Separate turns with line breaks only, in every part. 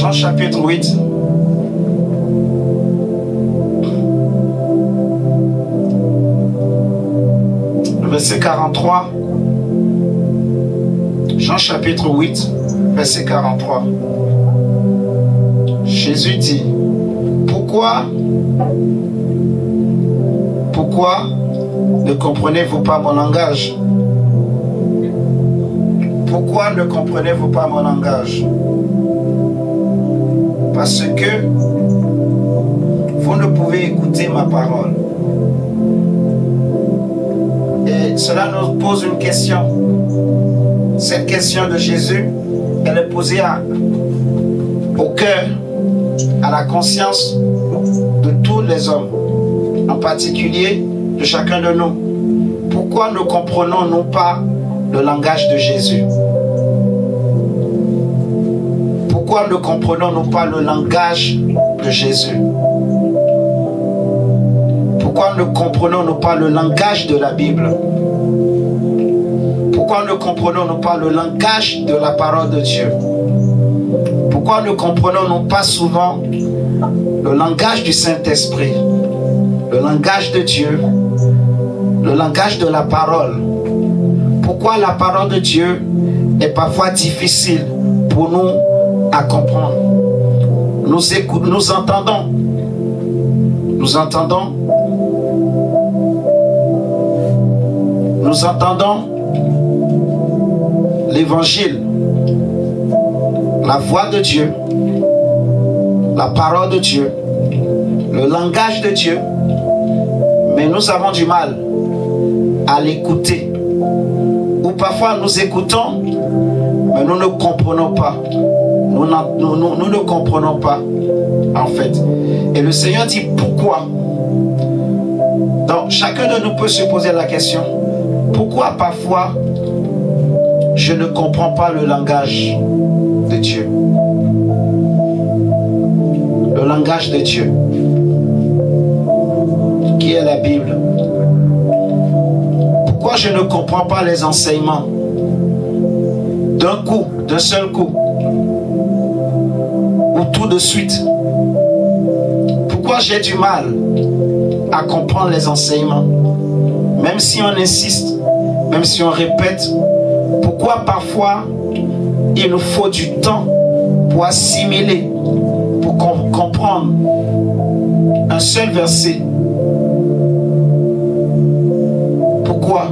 Jean chapitre 8. Verset 43. Jean chapitre 8, verset 43. Jésus dit, pourquoi ne comprenez-vous pas mon langage? Pourquoi ne comprenez-vous pas mon langage? Parce que vous ne pouvez écouter ma parole. Et cela nous pose une question. Cette question de Jésus, elle est posée au cœur, à la conscience de tous les hommes, en particulier de chacun de nous. Pourquoi ne comprenons-nous pas le langage de Jésus? Pourquoi ne comprenons-nous pas le langage de Jésus? Pourquoi ne comprenons-nous pas le langage de la Bible? Pourquoi ne comprenons-nous pas le langage de la parole de Dieu? Pourquoi ne comprenons-nous pas souvent le langage du Saint-Esprit, le langage de Dieu, le langage de la parole? Pourquoi la parole de Dieu est parfois difficile pour nous à comprendre? Nous entendons l'évangile, la voix de Dieu, la parole de Dieu, le langage de Dieu, mais nous avons du mal à l'écouter. Ou parfois nous écoutons, mais nous ne comprenons pas. Nous ne comprenons pas, en fait. Et le Seigneur dit pourquoi. Donc chacun de nous peut se poser la question, pourquoi parfois je ne comprends pas le langage de Dieu? Le langage de Dieu, qui est la Bible. Pourquoi je ne comprends pas les enseignements d'un coup, d'un seul coup, ou tout de suite? Pourquoi j'ai du mal à comprendre les enseignements? Même si on insiste, même si on répète, pourquoi parfois il nous faut du temps pour assimiler, pour comprendre un seul verset? Pourquoi?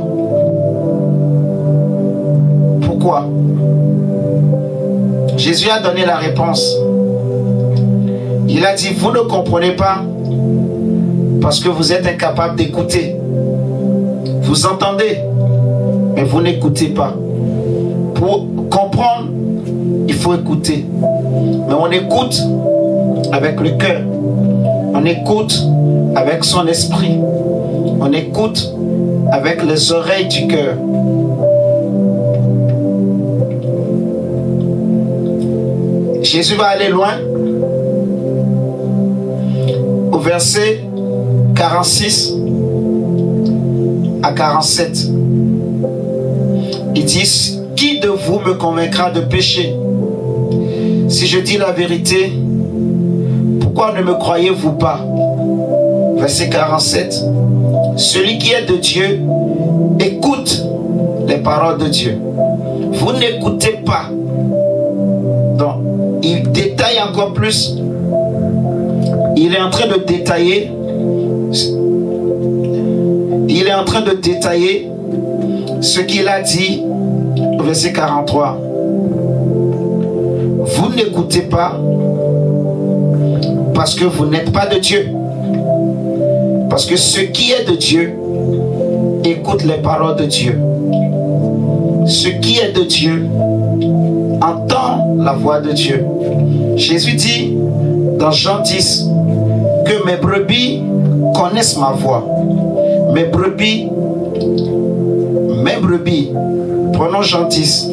Pourquoi? Jésus a donné la réponse. Il a dit, vous ne comprenez pas parce que vous êtes incapable d'écouter. Vous entendez, mais vous n'écoutez pas. Pour comprendre, il faut écouter. Mais on écoute avec le cœur. On écoute avec son esprit. On écoute avec les oreilles du cœur. Jésus va aller loin. Au verset 46 à 47. Il dit, qui de vous me convaincra de péché? Si je dis la vérité, pourquoi ne me croyez-vous pas? Verset 47. Celui qui est de Dieu écoute les paroles de Dieu. Vous n'écoutez pas. Donc, il détaille encore plus. Il est en train de détailler. Il est en train de détailler ce qu'il a dit au verset 43. Vous n'écoutez pas parce que vous n'êtes pas de Dieu. Parce que ce qui est de Dieu écoute les paroles de Dieu. Ce qui est de Dieu entend la voix de Dieu. Jésus dit dans Jean 10 que mes brebis connaissent ma voix. Mes brebis, prenons Jean 10.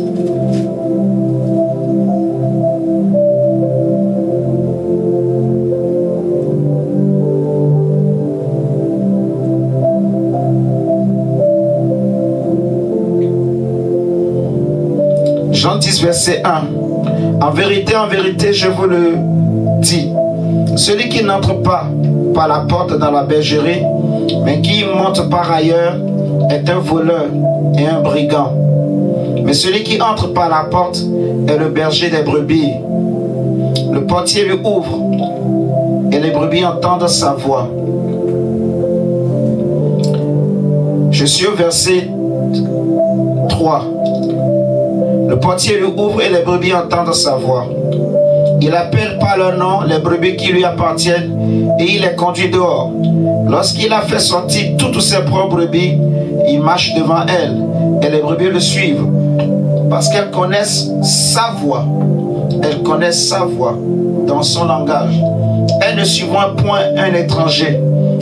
Jean 10, verset 1. En vérité, je vous le dis, celui qui n'entre pas par la porte dans la bergerie, mais qui monte par ailleurs, est un voleur et un brigand. Mais celui qui entre par la porte est le berger des brebis. Le portier lui ouvre et les brebis entendent sa voix. Je suis au verset 3. Le portier lui ouvre et les brebis entendent sa voix. Il appelle par leur nom les brebis qui lui appartiennent et il les conduit dehors. Lorsqu'il a fait sortir toutes ses propres brebis, il marche devant elles et les brebis le suivent parce qu'elles connaissent sa voix. Elles connaissent sa voix dans son langage. Elles ne suivront point un étranger,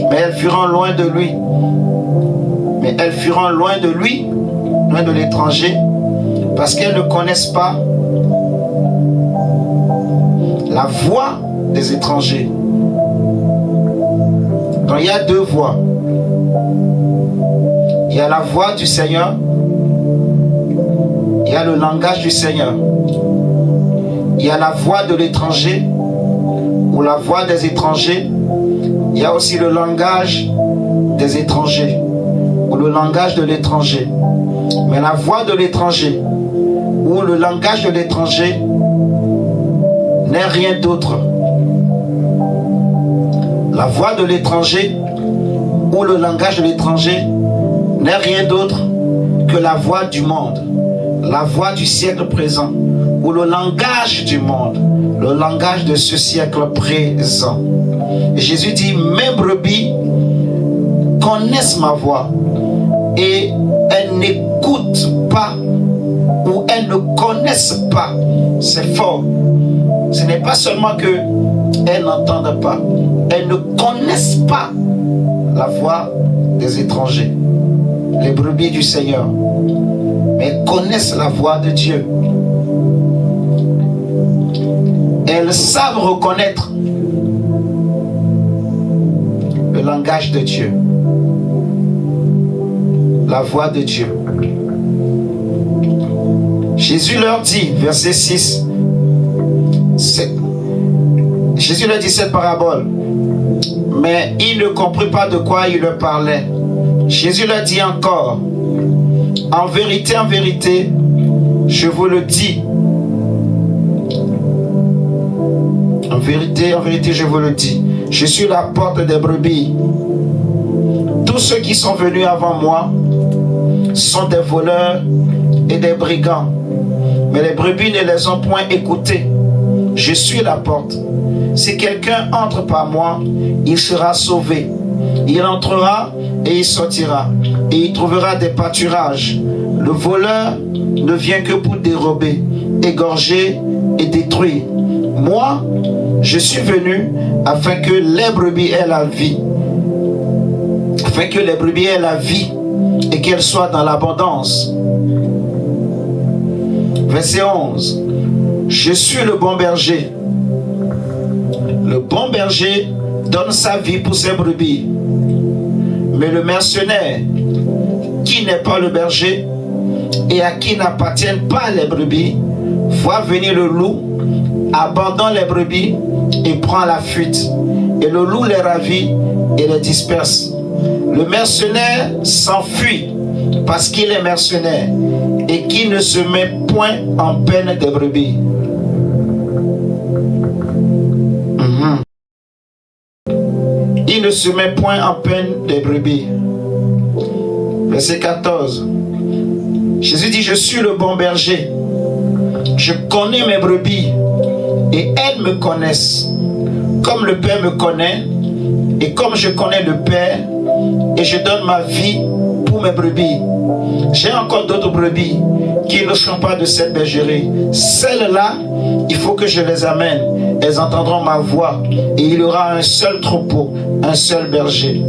mais elles fuiront loin de lui. Mais elles fuiront loin de lui, loin de l'étranger, parce qu'elles ne connaissent pas la voix des étrangers. Donc il y a deux voix. Il y a la voix du Seigneur, il y a le langage du Seigneur. Il y a la voix de l'étranger ou la voix des étrangers. Il y a aussi le langage des étrangers ou le langage de l'étranger. Mais la voix de l'étranger ou le langage de l'étranger n'est rien d'autre. La voix de l'étranger ou le langage de l'étranger n'est rien d'autre que la voix du monde, la voix du siècle présent, ou le langage du monde, le langage de ce siècle présent. Et Jésus dit, mes brebis connaissent ma voix et elles n'écoutent pas ou elles ne connaissent pas. C'est fort. Ce n'est pas seulement qu'elles n'entendent pas, elles ne connaissent pas la voix des étrangers, les brebis du Seigneur, mais elles connaissent la voix de Dieu. Elles savent reconnaître le langage de Dieu, la voix de Dieu. Jésus leur dit, verset 6, Jésus leur dit cette parabole, mais ils ne comprirent pas de quoi il leur parlait. Jésus leur dit encore, en vérité, je vous le dis, en vérité, je vous le dis, je suis la porte des brebis. Tous ceux qui sont venus avant moi sont des voleurs et des brigands, mais les brebis ne les ont point écoutés. Je suis la porte. Si quelqu'un entre par moi, il sera sauvé. Il entrera et il sortira, et il trouvera des pâturages. Le voleur ne vient que pour dérober, égorger et détruire. Moi, je suis venu afin que les brebis aient la vie. Afin que les brebis aient la vie et qu'elles soient dans l'abondance. Verset 11. Je suis le bon berger. Le bon berger donne sa vie pour ses brebis. Mais le mercenaire, qui n'est pas le berger et à qui n'appartiennent pas les brebis, voit venir le loup, abandonne les brebis et prend la fuite. Et le loup les ravit et les disperse. Le mercenaire s'enfuit parce qu'il est mercenaire et qui ne se met point en peine des brebis. Il ne se met point en peine des brebis. Verset 14. Jésus dit, je suis le bon berger. Je connais mes brebis et elles me connaissent. Comme le Père me connaît et comme je connais le Père, et je donne ma vie pour mes brebis. J'ai encore d'autres brebis qui ne sont pas de cette bergerie. Celles-là, il faut que je les amène. Elles entendront ma voix et il y aura un seul troupeau, un seul berger.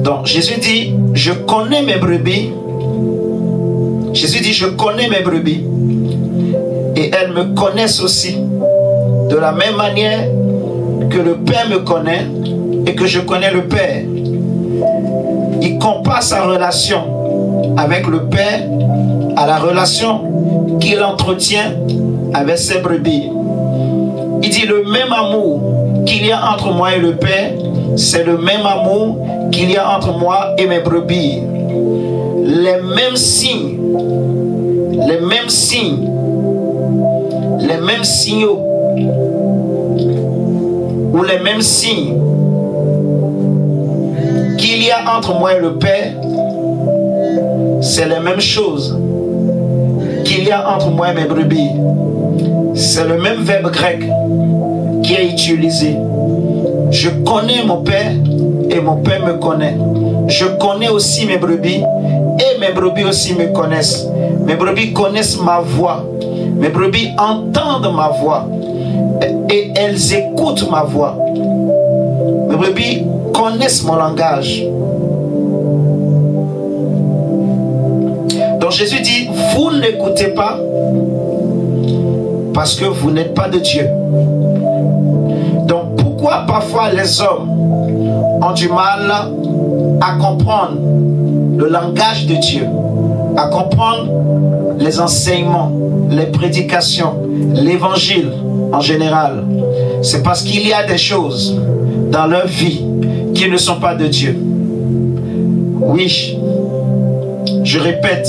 Donc Jésus dit, je connais mes brebis. Jésus dit, je connais mes brebis. Et elles me connaissent aussi. De la même manière que le Père me connaît et que je connais le Père. Il compare sa relation avec le Père à la relation qu'il entretient avec ses brebis. Il dit le même amour qu'il y a entre moi et le Père, c'est le même amour qu'il y a entre moi et mes brebis. Les mêmes signes, les mêmes signes, les mêmes signaux ou les mêmes signes qu'il y a entre moi et le Père, c'est les mêmes choses qu'il y a entre moi et mes brebis. C'est le même verbe grec qui est utilisé. Je connais mon Père et mon Père me connaît. Je connais aussi mes brebis et mes brebis aussi me connaissent. Mes brebis connaissent ma voix. Mes brebis entendent ma voix et elles écoutent ma voix. Mes brebis connaissent mon langage. Donc Jésus dit, vous n'écoutez pas parce que vous n'êtes pas de Dieu. Donc pourquoi parfois les hommes ont du mal à comprendre le langage de Dieu, à comprendre les enseignements, les prédications, l'évangile en général? C'est parce qu'il y a des choses dans leur vie qui ne sont pas de Dieu. Oui, je répète,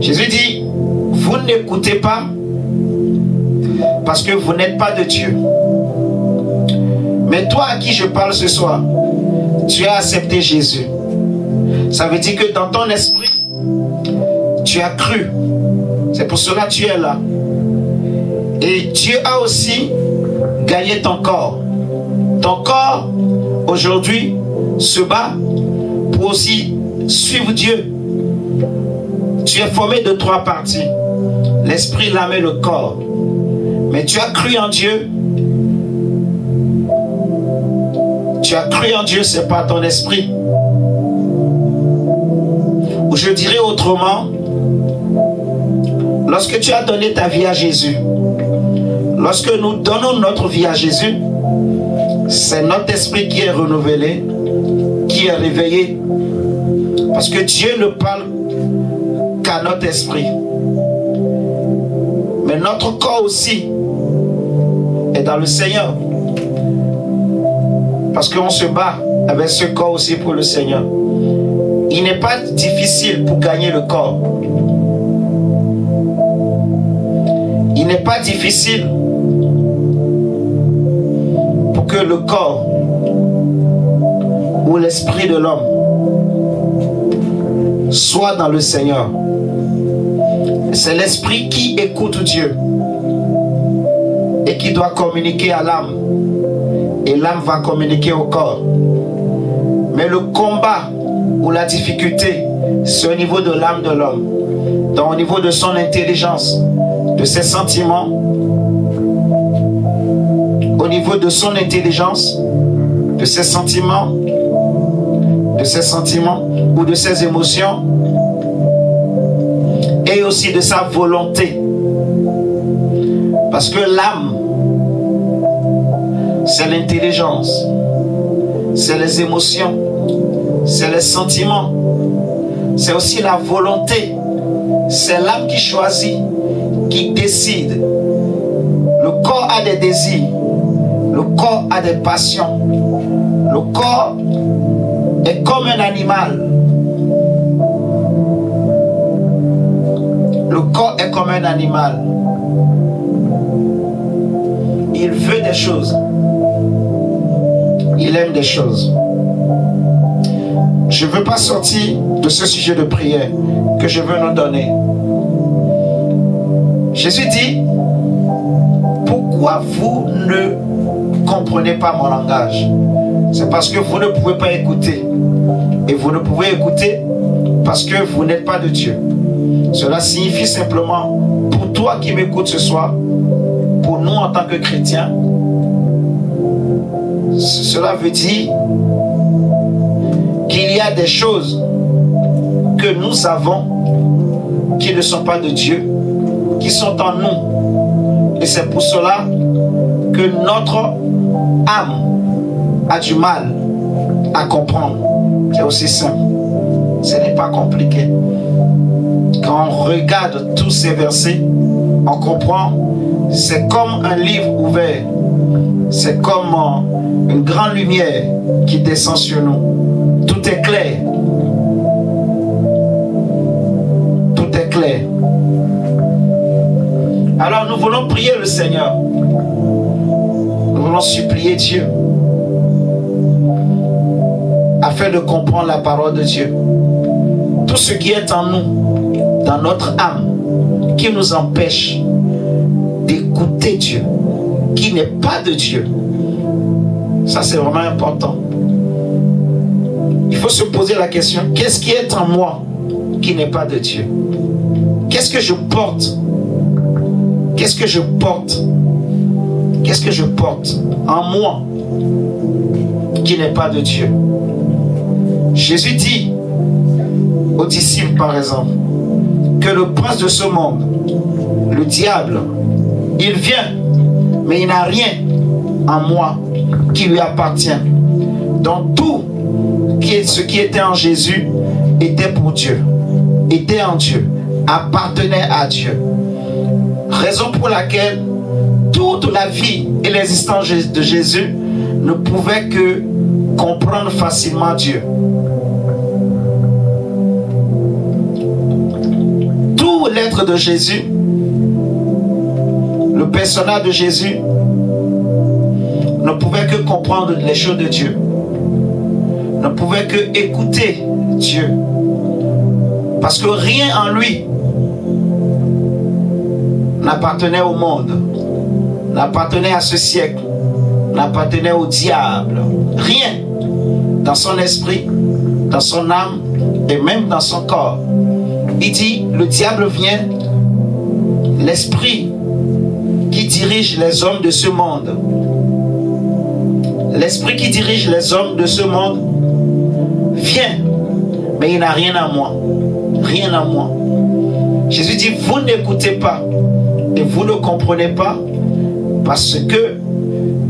Jésus dit, vous n'écoutez pas parce que vous n'êtes pas de Dieu. Mais toi à qui je parle ce soir, tu as accepté Jésus. Ça veut dire que dans ton esprit, tu as cru. C'est pour cela que tu es là. Et Dieu a aussi gagné ton corps. Ton corps, aujourd'hui, se bat pour aussi suivre Dieu. Tu es formé de 3 parties. L'esprit, l'âme et le corps. Mais tu as cru en Dieu. Tu as cru en Dieu, c'est pas ton esprit. Ou je dirais autrement, lorsque tu as donné ta vie à Jésus, lorsque nous donnons notre vie à Jésus, c'est notre esprit qui est renouvelé, qui est réveillé. Parce que Dieu ne parle qu'à notre esprit. Mais notre corps aussi est dans le Seigneur. Parce qu'on se bat avec ce corps aussi pour le Seigneur. Il n'est pas difficile pour gagner le corps. Il n'est pas difficile pour que le corps ou l'esprit de l'homme soit dans le Seigneur. C'est l'esprit qui écoute Dieu et qui doit communiquer à l'âme. Et l'âme va communiquer au corps. Mais le combat ou la difficulté, c'est au niveau de l'âme de l'homme. Donc au niveau de son intelligence, de ses sentiments, au niveau de son intelligence, de ses sentiments ou de ses émotions, et aussi de sa volonté. Parce que l'âme, c'est l'intelligence, c'est les émotions, c'est les sentiments, c'est aussi la volonté. C'est l'âme qui choisit, qui décide. Le corps a des désirs, le corps a des passions. Le corps est comme un animal. Le corps est comme un animal. Il veut des choses. Il aime des choses. Je ne veux pas sortir de ce sujet de prière que je veux nous donner. Jésus dit, pourquoi vous ne comprenez pas mon langage? C'est parce que vous ne pouvez pas écouter. Et vous ne pouvez écouter parce que vous n'êtes pas de Dieu. Cela signifie simplement, pour toi qui m'écoutes ce soir, pour nous en tant que chrétiens, cela veut dire qu'il y a des choses que nous avons qui ne sont pas de Dieu, qui sont en nous. Et c'est pour cela que notre âme a du mal à comprendre. C'est aussi simple. Ce n'est pas compliqué. quand on regarde tous ces versets, on comprend, c'est comme un livre ouvert. C'est comme une grande lumière qui descend sur nous. Tout est clair. Tout est clair. Alors nous voulons prier le Seigneur. Nous voulons supplier Dieu afin de comprendre la parole de Dieu. Tout ce qui est en nous, dans notre âme, qui nous empêche d'écouter Dieu, qui n'est pas de Dieu. Ça, c'est vraiment important. Il faut se poser la question, qu'est-ce qui est en moi qui n'est pas de Dieu? Qu'est-ce que je porte? Qu'est-ce que je porte? Qu'est-ce que je porte en moi qui n'est pas de Dieu? Jésus dit aux disciples, par exemple, que le prince de ce monde, le diable, il vient, mais il n'a rien en moi qui lui appartient. Donc tout ce qui était en Jésus était pour Dieu, était en Dieu, appartenait à Dieu. Raison pour laquelle toute la vie et l'existence de Jésus ne pouvait que comprendre facilement Dieu. Tout l'être de Jésus, le personnage de Jésus, ne pouvait que comprendre les choses de Dieu, ne pouvait que écouter Dieu, parce que rien en lui n'appartenait au monde, n'appartenait à ce siècle, n'appartenait au diable. Rien dans son esprit, dans son âme et même dans son corps. Il dit, le diable vient, l'esprit qui dirige les hommes de ce monde. L'esprit qui dirige les hommes de ce monde vient, mais il n'a rien à moi. Rien à moi. Jésus dit, vous n'écoutez pas et vous ne comprenez pas parce que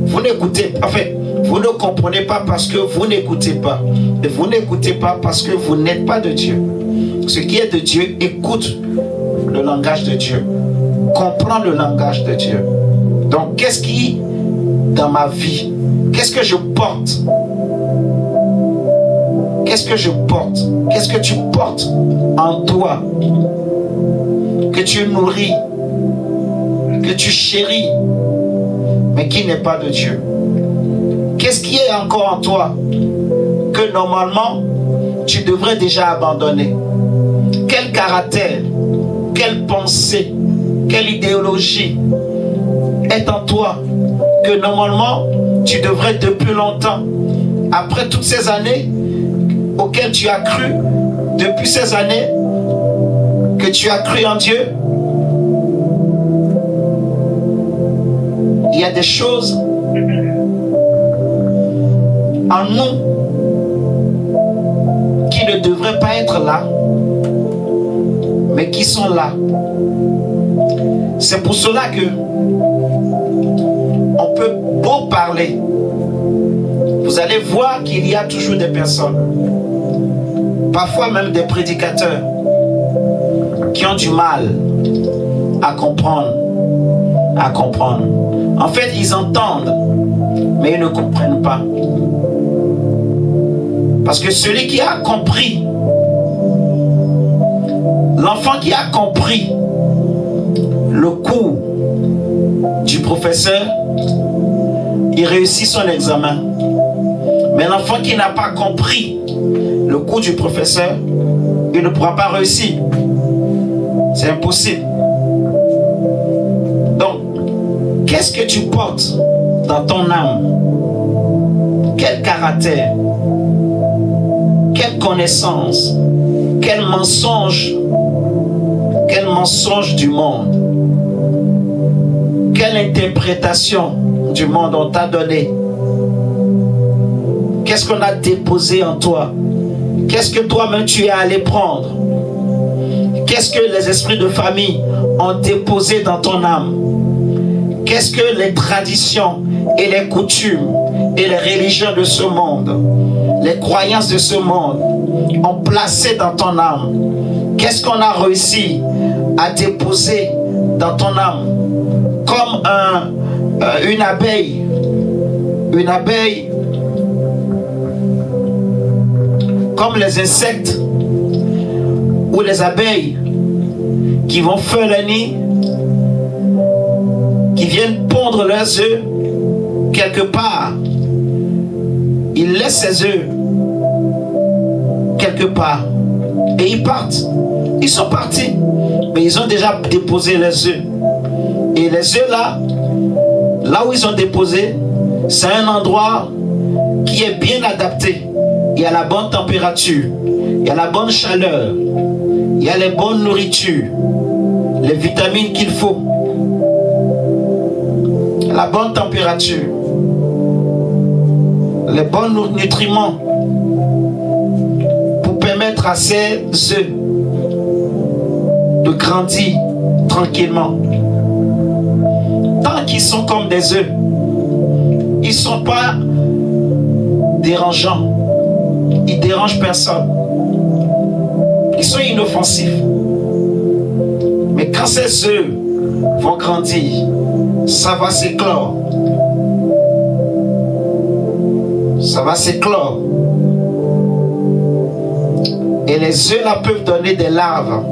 vous n'écoutez pas. Enfin, vous ne comprenez pas parce que vous n'écoutez pas. Et vous n'écoutez pas parce que vous n'êtes pas de Dieu. Ce qui est de Dieu, écoute le langage de Dieu. Comprends le langage de Dieu. Donc, qu'est-ce qui, dans ma vie, qu'est-ce que je porte? Qu'est-ce que je porte? Qu'est-ce que tu portes en toi? Que tu nourris, que tu chéris, mais qui n'est pas de Dieu. Qu'est-ce qui est encore en toi que normalement tu devrais déjà abandonner? Quel caractère, quelle pensée, quelle idéologie est en toi que normalement tu devrais depuis longtemps, après toutes ces années auxquelles tu as cru, depuis ces années que tu as cru en Dieu, il y a des choses en nous qui ne devraient pas être là, mais qui sont là. C'est pour cela que on peut beau parler, vous allez voir qu'il y a toujours des personnes, parfois même des prédicateurs, qui ont du mal à comprendre. En fait, ils entendent, mais ils ne comprennent pas. Parce que celui qui a compris, l'enfant qui a compris le cours du professeur, il réussit son examen. Mais l'enfant qui n'a pas compris le cours du professeur, il ne pourra pas réussir. C'est impossible. Donc, qu'est-ce que tu portes dans ton âme? Quel caractère? Quelle connaissance? Quel mensonge? Quel mensonge du monde? Quelle interprétation du monde on t'a donné? Qu'est-ce qu'on a déposé en toi? Qu'est-ce que toi-même tu es allé prendre? Qu'est-ce que les esprits de famille ont déposé dans ton âme? Qu'est-ce que les traditions et les coutumes et les religions de ce monde, les croyances de ce monde ont placé dans ton âme? Qu'est-ce qu'on a réussi à déposer dans ton âme comme une abeille? Une abeille, comme les insectes ou les abeilles qui vont faire la nuit, qui viennent pondre leurs œufs quelque part. Ils laissent ces œufs quelque part et ils partent. Ils sont partis, mais ils ont déjà déposé les œufs. Et les œufs là où ils ont déposé, c'est un endroit qui est bien adapté. Il y a la bonne température, il y a la bonne chaleur, il y a les bonnes nourritures, les vitamines qu'il faut, la bonne température, les bons nutriments pour permettre à ces œufs de grandir tranquillement. Tant qu'ils sont comme des œufs, ils ne sont pas dérangeants. Ils ne dérangent personne. Ils sont inoffensifs. Mais quand ces œufs vont grandir, ça va s'éclore. Ça va s'éclore. Et les œufs là peuvent donner des larves.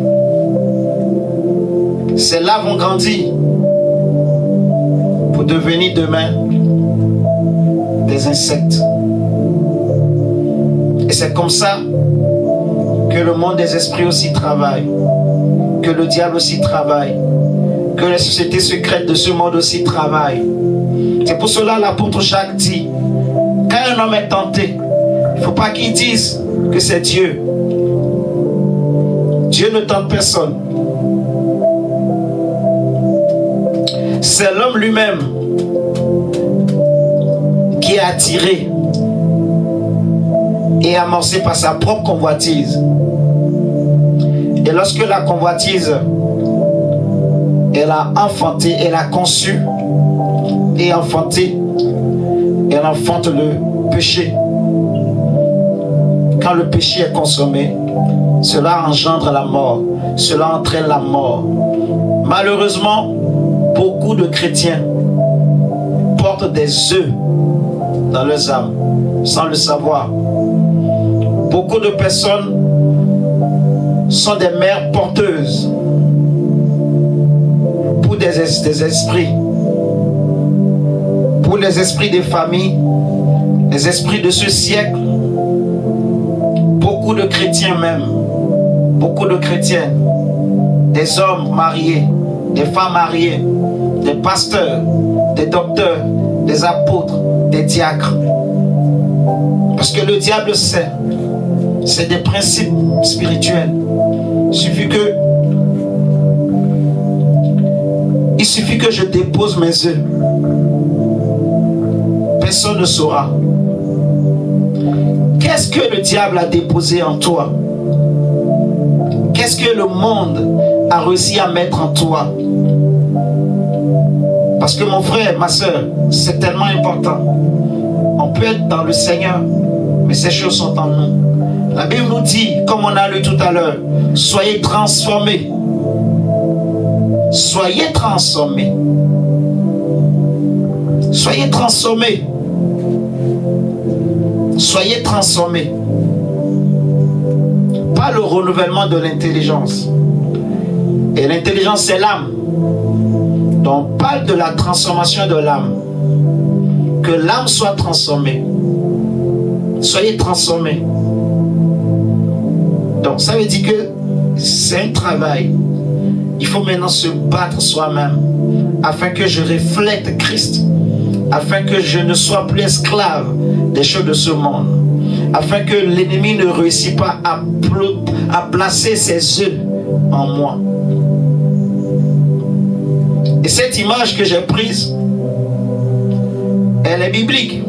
Ces larves vont grandir pour devenir demain des insectes. Et c'est comme ça que le monde des esprits aussi travaille, que le diable aussi travaille, que les sociétés secrètes de ce monde aussi travaillent. C'est pour cela l'apôtre Jacques dit, quand un homme est tenté, il ne faut pas qu'il dise que c'est Dieu. Dieu ne tente personne. C'est l'homme lui-même qui est attiré et amorcé par sa propre convoitise. Et lorsque la convoitise, elle a enfanté, elle a conçu et enfanté, elle enfante le péché. Quand le péché est consommé, cela engendre la mort, cela entraîne la mort. Malheureusement, beaucoup de chrétiens portent des œufs dans leurs âmes sans le savoir. Beaucoup de personnes sont des mères porteuses pour des esprits, pour les esprits des familles, les esprits de ce siècle. Beaucoup de chrétiens même, beaucoup de chrétiennes, des hommes mariés, des femmes mariées, des pasteurs, des docteurs, des apôtres, des diacres. Parce que le diable sait, c'est des principes spirituels. Il suffit que je dépose mes œufs. Personne ne saura. Qu'est-ce que le diable a déposé en toi? Qu'est-ce que le monde a réussi à mettre en toi? Parce que mon frère, ma soeur, c'est tellement important. On peut être dans le Seigneur, mais ces choses sont en nous. La Bible nous dit, comme on a lu tout à l'heure, soyez transformés. Soyez transformés. Soyez transformés. Soyez transformés. Pas le renouvellement de l'intelligence. Et l'intelligence, c'est l'âme. Donc, on parle de la transformation de l'âme. Que l'âme soit transformée. Soyez transformés. Donc, ça veut dire que c'est un travail. Il faut maintenant se battre soi-même afin que je reflète Christ, afin que je ne sois plus esclave des choses de ce monde, afin que l'ennemi ne réussisse pas à placer ses œufs en moi. Et cette image que j'ai prise, elle est biblique.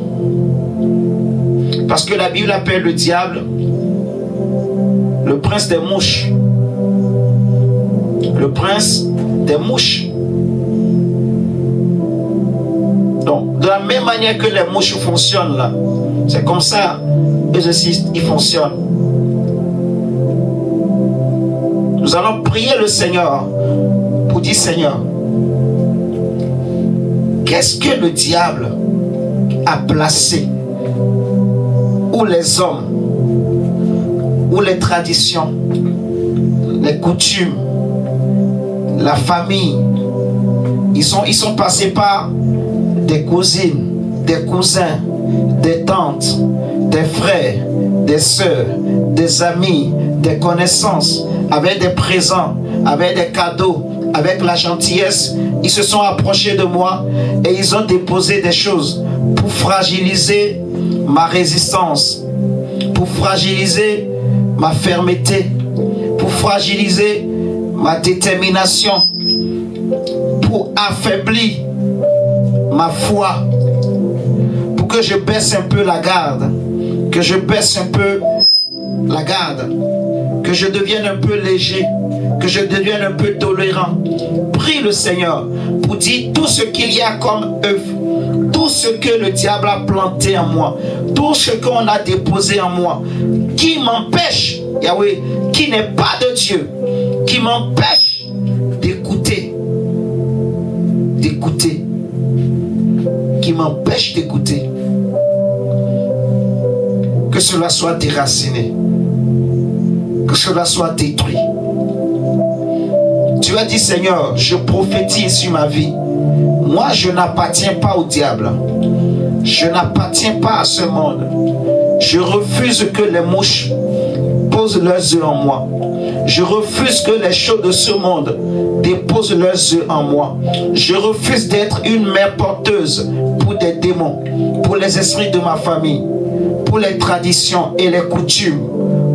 Parce que la Bible appelle le diable le prince des mouches. Le prince des mouches. Donc, de la même manière que les mouches fonctionnent là, c'est comme ça, eux aussi, ils fonctionnent. Nous allons prier le Seigneur pour dire, Seigneur, qu'est-ce que le diable a placé, ou les hommes, ou les traditions, les coutumes, la famille, ils sont passés par des cousines, des cousins, des tantes, des frères, des sœurs, des amis, des connaissances, avec des présents, avec des cadeaux, avec la gentillesse. Ils se sont approchés de moi et ils ont déposé des choses pour fragiliser ma résistance, pour fragiliser ma fermeté, pour fragiliser ma détermination, pour affaiblir ma foi, pour que je baisse un peu la garde, que je baisse un peu la garde, que je devienne un peu léger, que je devienne un peu tolérant. Prie le Seigneur pour dire tout ce qu'il y a comme œuf, tout ce que le diable a planté en moi, tout ce qu'on a déposé en moi, qui m'empêche, Yahweh, qui n'est pas de Dieu, qui m'empêche d'écouter, qui m'empêche d'écouter. Que cela soit déraciné, que cela soit détruit. Tu as dit, Seigneur, je prophétise sur ma vie. Moi, je n'appartiens pas au diable. Je n'appartiens pas à ce monde. Je refuse que les mouches posent leurs œufs en moi. Je refuse que les choses de ce monde déposent leurs œufs en moi. Je refuse d'être une mère porteuse pour des démons, pour les esprits de ma famille, pour les traditions et les coutumes.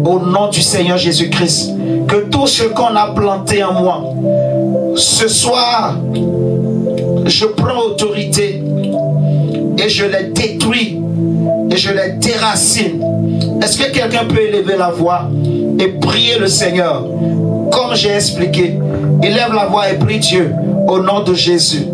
Au nom du Seigneur Jésus-Christ, que tout ce qu'on a planté en moi, ce soir, je prends autorité et je les détruis et je les déracine. Est-ce que quelqu'un peut élever la voix et prier le Seigneur comme j'ai expliqué? Élève la voix et prie Dieu au nom de Jésus.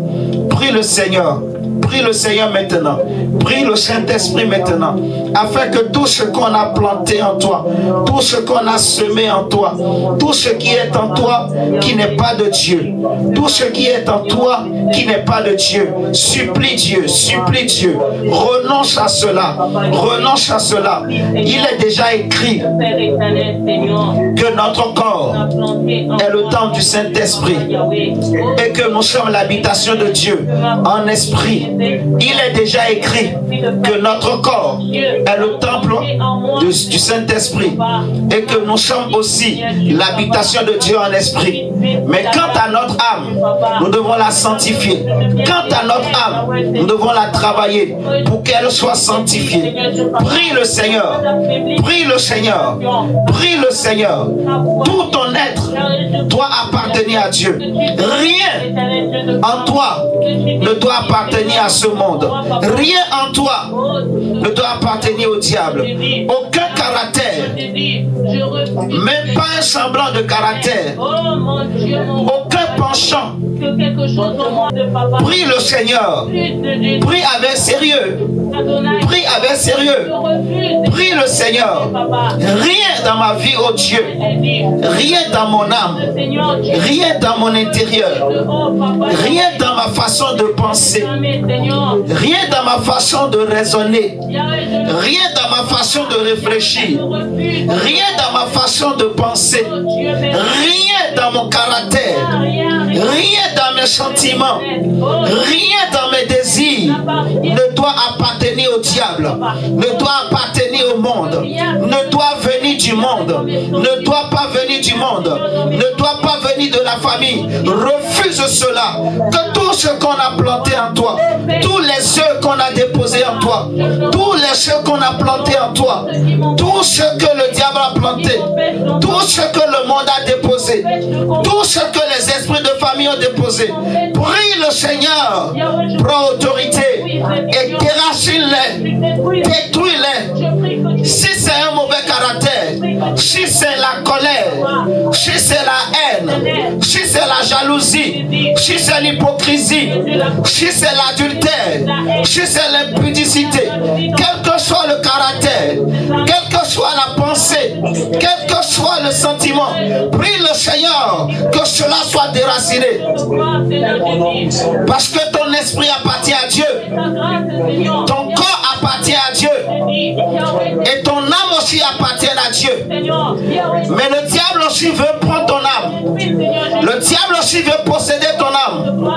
Prie le Seigneur. Prie le Seigneur maintenant. Prie le Saint-Esprit maintenant. Afin que tout ce qu'on a planté en toi, tout ce qu'on a semé en toi, tout ce qui est en toi qui n'est pas de Dieu, tout ce qui est en toi qui n'est pas de Dieu, supplie Dieu, supplie Dieu. Renonce à cela. Renonce à cela. Il est déjà écrit que notre corps est le temple du Saint-Esprit et que nous sommes l'habitation de Dieu en esprit. Il est déjà écrit que notre corps est le temple du Saint-Esprit et que nous sommes aussi l'habitation de Dieu en esprit. Mais quant à notre âme, nous devons la sanctifier. Quant à notre âme, nous devons la travailler pour qu'elle soit sanctifiée. Prie le Seigneur. Prie le Seigneur. Prie le Seigneur. Tout ton être doit appartenir à Dieu. Rien en toi ne doit appartenir à ce monde. Rien en toi ne doit appartenir au diable. Aucun caractère, même pas un semblant de caractère, aucun penchant. Prie le Seigneur. Prie avec sérieux. Prie avec sérieux. Prie le Seigneur. Rien dans ma vie, oh Dieu. Rien dans mon âme. Rien dans mon intérieur. Rien dans ma façon de penser. Rien dans ma façon de raisonner. Rien dans ma façon de réfléchir. Rien dans ma façon de penser. Rien dans mon caractère. Rien dans mes sentiments. Rien dans mes désirs ne doit appartenir au diable. Ne doit appartenir au monde. Ne doit venir du monde. Ne doit pas venir du monde. Ne doit pas venir de la famille. Refuse cela. Que tout ce qu'on a planté en toi, tous les œufs qu'on a déposés en toi, tous les œufs qu'on a plantés en toi, tout ce que le diable a planté, tout ce que le monde a déposé, tout ce que les esprits de famille ont déposé, prie le Seigneur, prends autorité et déracine-les, détruis-les. Si c'est un mauvais caractère, si c'est la colère, si c'est la haine, si c'est la jalousie, si c'est l'hypocrisie, si c'est l'adultère, si c'est l'impudicité, quel que soit le caractère, quelle que soit la pensée, quel que soit le sentiment, prie le Seigneur que cela soit déraciné. Parce que ton esprit appartient à Dieu, ton corps appartient à Dieu et ton âme aussi appartient à Dieu. Mais le diable aussi veut prendre ton âme. Le diable aussi veut posséder ton âme.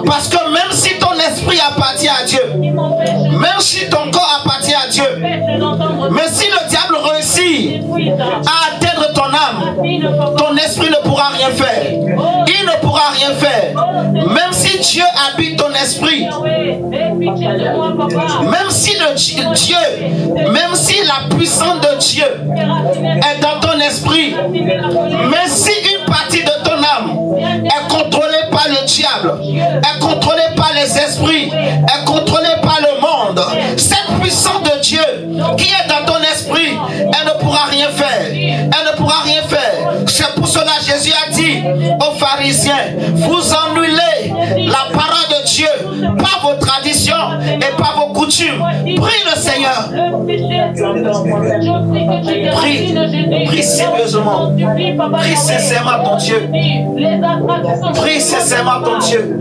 Parce que même si ton esprit appartient à Dieu, même si ton corps appartient à Dieu, mais si le diable réussit à atteindre ton âme, ton esprit ne pourra rien faire. Il ne pourra rien faire. Même si Dieu habite ton esprit, même si Dieu, même si la puissance de Dieu est dans ton esprit, mais si une partie de ton âme est contrôlée par le diable, est contrôlée par les esprits, est contrôlée par le monde, cette puissance de Dieu qui est dans ton esprit, elle ne pourra rien faire. Elle ne pourra rien faire. C'est pour cela que Jésus a dit aux pharisiens, vous annulez la parole de Dieu par vos traditions et par vos coutumes. Prie le Seigneur. Prie sérieusement. Prie sincèrement ton Dieu. Prie sincèrement ton Dieu.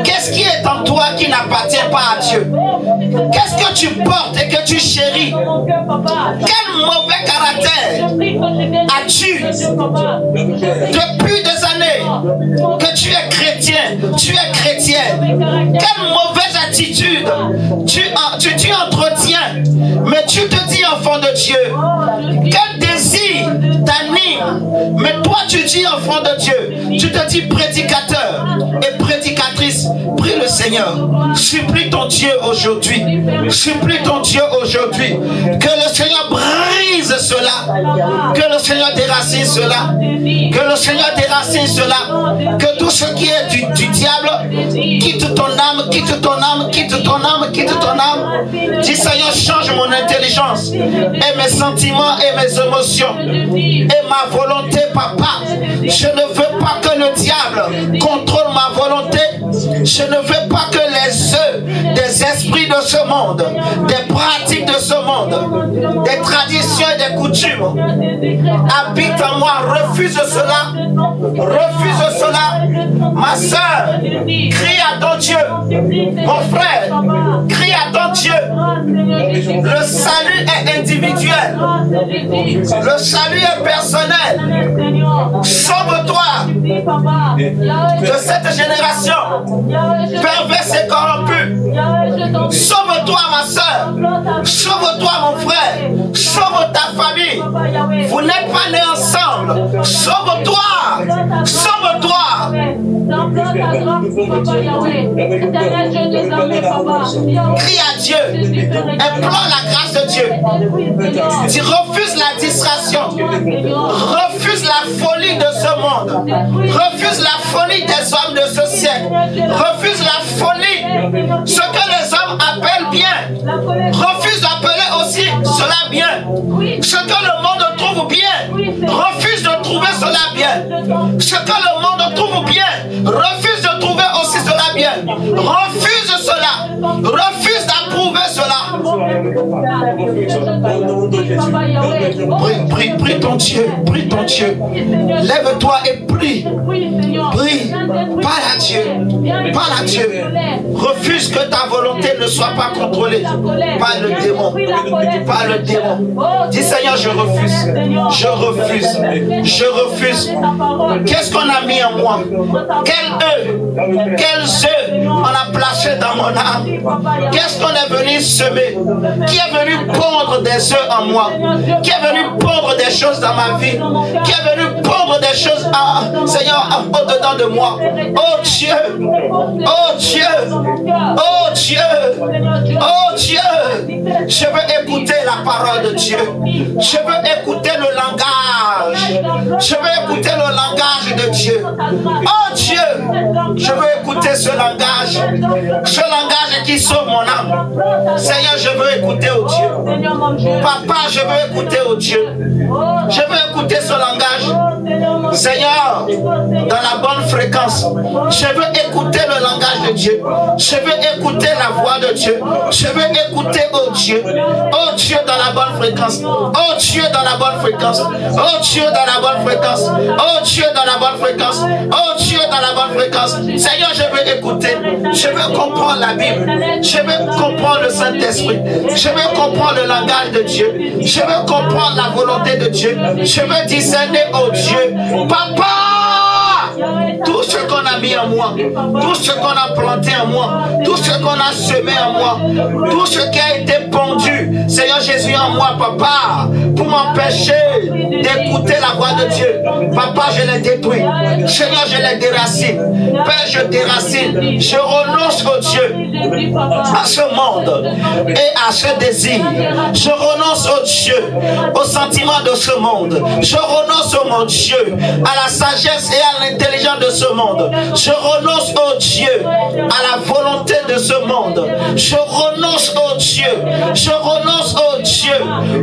Qu'est-ce qui est en toi qui n'appartient pas à Dieu? Qu'est-ce que tu portes et que tu chéris? Quel mauvais caractère as-tu depuis des années que tu es chrétien, tu es chrétienne? Quelle mauvaise attitude tu entretiens, mais tu te dis enfant de Dieu? Quel désir t'anime, mais toi tu dis enfant de Dieu? Tu te dis prédicateur et prédicatrice. Prie le Seigneur. Supplie ton Dieu aujourd'hui. Supplie ton Dieu aujourd'hui. Que le Seigneur brise cela. Que le Seigneur déracine cela. Que le Seigneur déracine cela. Que tout ce qui est du diable quitte ton âme, quitte ton âme, quitte ton âme, quitte ton âme. Dis Seigneur, change mon intelligence et mes sentiments et mes émotions et ma volonté, papa. Je ne veux pas que le diable contrôle ma volonté. Je ne veux pas que les œufs des esprits de ce monde, des pratiques de ce monde, des traditions et des coutumes habitent en moi. Refuse cela. Refuse cela. Ma soeur, crie à ton Dieu. Mon frère, crie à ton Dieu. Le salut est individuel. Le salut est personnel. Sauve-toi de cette génération perverse et corrompue. Sauve-toi, ma soeur. Sauve-toi, mon frère. Sauve ta famille. Vous n'êtes pas nés ensemble. Sauve-toi. Sauve-toi. Crie à Dieu. Implore la grâce de Dieu. Tu refuses la distraction. Refuse la folie de ce monde. Refuse la folie des hommes de ce siècle. Refuse la folie. Ce que les hommes appellent bien. Refuse d'appeler aussi cela bien. Ce que le monde trouve bien. Refuse de trouver cela bien. Ce que le monde trouve bien. Refuse de trouver aussi cela bien. Refuse cela. Refuse d'approuver cela. Prie ton Dieu. Prie ton Dieu. Lève-toi et prie. Prie. Parle à Dieu. Parle à Dieu. Refuse que ta volonté ne soit pas contrôlée par le démon. Par le démon. Dis Seigneur, je refuse. Je refuse. Je refuse. Qu'est-ce qu'on a mis en moi? Quels œufs on a placés dans mon âme? Qu'est-ce qu'on est venu semer? Qui est venu pondre des œufs en moi? Qui est venu pondre des choses dans ma vie? Qui est venu pondre des choses, Seigneur, au-dedans de moi? Oh Dieu! Oh Dieu! Oh Dieu! Oh Dieu! Je veux écouter la parole de Dieu. Je veux écouter le langage. Je veux écouter le langage de Dieu. Oh Dieu! Je veux écouter ce langage. Ce langage qui sauve mon âme. Seigneur, je veux écouter au Dieu. Papa, je veux écouter au Dieu. Je veux écouter ce langage. Seigneur, dans la bonne fréquence. Je veux écouter le langage de Dieu. Je veux écouter la voix de Dieu. Je veux écouter, oh Dieu, dans la bonne fréquence. Oh Dieu, dans la bonne fréquence. Oh Dieu, dans la bonne fréquence. Oh Dieu, dans la bonne fréquence. Oh Dieu, dans la bonne fréquence. Seigneur, je veux écouter. Je veux comprendre la Bible. Je veux comprendre le Saint-Esprit. Je veux comprendre le langage de Dieu. Je veux comprendre la volonté de Dieu. Je veux discerner, oh Dieu, Papa, tout ce qu'on a mis en moi, tout ce qu'on a planté en moi, tout ce qu'on a semé en moi, tout ce qui a été pondu, Seigneur Jésus, en moi, Papa, pour m'empêcher d'écouter la voix de Dieu. Papa, je les détruis. Seigneur, je les déracine. Père, je déracine. Je renonce au Dieu, à ce monde et à ce désir. Je renonce au Dieu, au sentiment de ce monde. Je renonce au mon Dieu, à la sagesse et à l'intelligence de ce monde. Je renonce au Dieu, à la volonté de ce monde. Je renonce au Dieu. Je renonce au Dieu,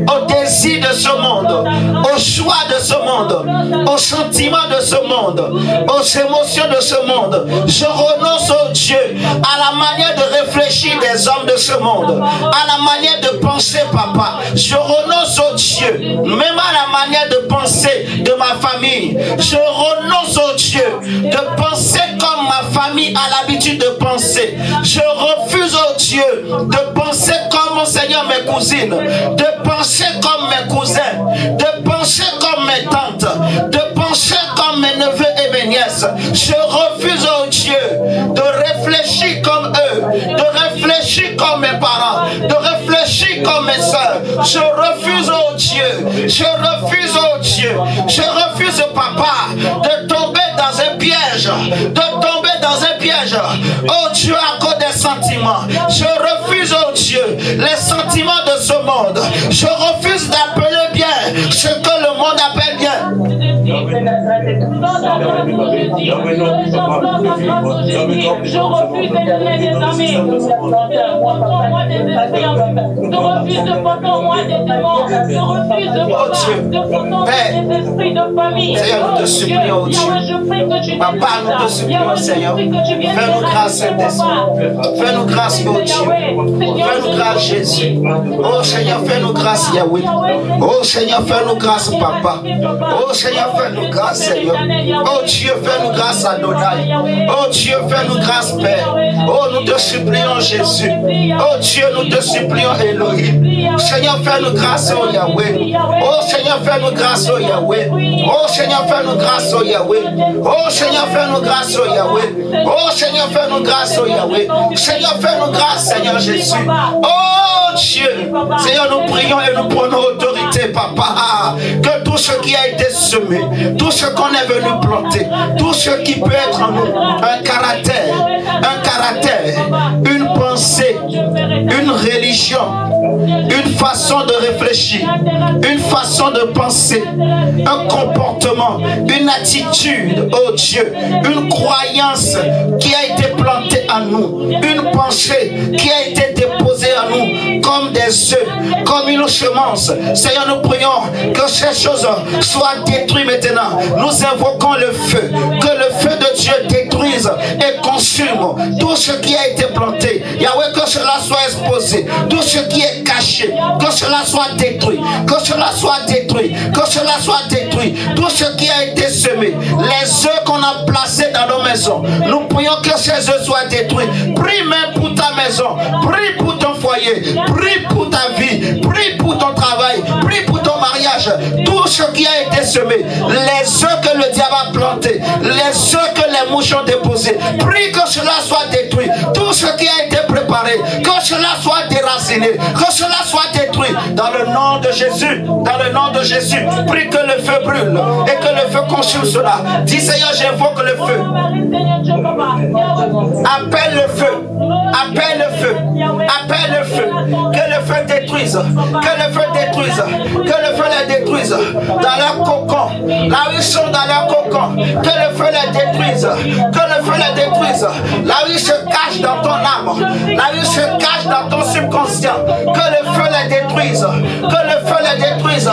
au désir de ce monde, au choix de ce monde, aux sentiments de ce monde, aux émotions de ce monde. Je renonce au Dieu, à la manière de réfléchir des hommes de ce monde, à la manière de penser, Papa. Je renonce au Dieu, même à la manière de penser de ma famille. Je renonce au Dieu de penser comme ma famille a l'habitude de penser. Je refuse au Dieu de penser comme mon Seigneur mes cousines, de penser comme mes cousins, de penser comme mes tantes, de penser comme mes neveux et mes nièces. Je refuse au Dieu de réfléchir comme eux, de réfléchir comme mes parents, de réfléchir comme mes soeurs. Je refuse au Dieu, je refuse au Dieu, je refuse, Papa, de tomber dans un piège, de tomber dans un piège, oh Dieu, à cause des sentiments. Je refuse, oh Dieu, les sentiments de ce monde. Je refuse d'appeler bien ce que le monde appelle bien.
Je refuse d'élever des amis. Moi des esprits en je refuse de porter en moi des démons. Je refuse de porter des esprits de famille.
Seigneur, nous te supplions, oh Dieu. Papa, nous te supplions, Seigneur. Fais-nous grâce, Saint-Esprit. Fais-nous grâce, oh Dieu. Fais-nous grâce, Jésus. Oh Seigneur, fais-nous grâce, Yahweh. Oh Seigneur, fais-nous grâce, Papa. Oh Seigneur, fais-nous grâce, Seigneur. Oh Dieu, fais-nous grâce, Adonai. Oh Dieu, fais-nous grâce, Père. Oh, nous te supplions, Jésus. Oh Dieu, nous te supplions, Elohim. Seigneur, fais-nous grâce, oh Yahweh. Oh Seigneur, fais-nous grâce, oh Yahweh. Oh Seigneur, fais-nous grâce, oh Yahweh. Oh Seigneur, fais-nous grâce, oh Yahweh. Oh Seigneur, fais-nous grâce, oh Yahweh. Seigneur, fais-nous grâce, Seigneur Jésus. Oh Dieu, Seigneur, nous prions et nous prenons autorité, Papa, que tout ce qui a été semé, tout ce qu'on est venu planter, tout ce qui peut être en nous, un caractère, une pensée, une religion, une façon de réfléchir, une façon de penser, un comportement, une attitude, oh Dieu, une croyance qui a été plantée en nous, une pensée qui a été déposée en nous comme des œufs, comme une semence. Seigneur, nous prions que ces choses soient détruites maintenant. Nous invoquons le feu, que le feu de Dieu détruise et consume tout ce qui a été planté. Yahweh, que cela soit exposé, tout ce qui est caché, que cela soit détruit, que cela soit détruit, que cela soit détruit, tout ce qui a été semé, les œufs qu'on a placés dans nos maisons, nous prions que ces œufs soient détruits. Prie même pour ta maison, prie pour ton foyer, prie pour ta vie, prie pour ton travail, prie pour ton mariage, tout ce qui a été semé, les œufs que le diable a plantés, les œufs que les mouches ont déposés, prie que cela soit détruit, tout ce qui a été préparé, que cela soit déraciné, que cela soit détruit, dans le nom de Jésus, dans le nom de Jésus. Prie que le feu brûle et que le feu consume cela. Dis Seigneur, j'invoque le feu. Appelle le feu, appelle le feu, appelle le feu, que le feu détruise, que le feu détruise, que le feu les détruise dans leur cocon, là où ils sont dans leur cocon, que le feu les détruise, que le feu les détruise, là où ils se cachent dans ton âme, là où ils se cachent dans ton subconscient, que le feu les détruise, que le feu les détruise,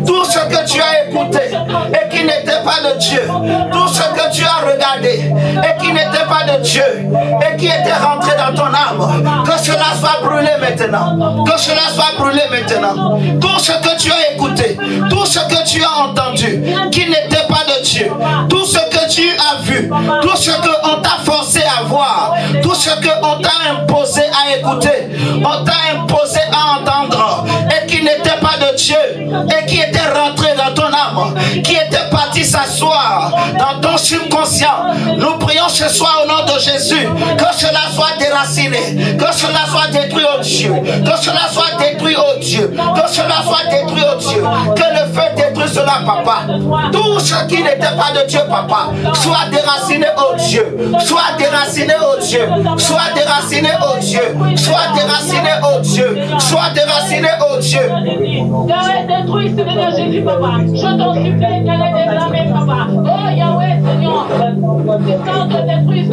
tout ce que tu as écouté et qui n'était pas de Dieu, tout ce que tu as regardé et qui n'était pas de Dieu et qui était rentré dans ton âme, que cela soit brûlé maintenant. Que cela soit brûlé maintenant. Tout ce que tu as écouté, tout ce que tu as entendu, qui n'était pas de Dieu, tout ce que tu as vu, tout ce qu'on t'a forcé à voir, tout ce qu'on t'a imposé à écouter, on t'a imposé à entendre, et qui n'était pas de Dieu, et qui était rentré dans ton âme, qui était parti s'asseoir dans ton subconscient. Nous prions ce soir au nom de Jésus, que cela soit déraciné, que cela soit détruit au Dieu, que cela soit détruit au Dieu, que cela soit détruit au Dieu, que le feu détruise cela, papa. Tout ce qui n'était pas de Dieu, papa, soit déraciné au Dieu, soit déraciné au Dieu, soit déraciné au Dieu, soit déraciné au Dieu, soit déraciné au Dieu.
Yahweh, détruis ce Seigneur Jésus, papa. Je t'en supplie, qu'elle est déclarée, papa. Oh Yahweh, Seigneur, que te détruise,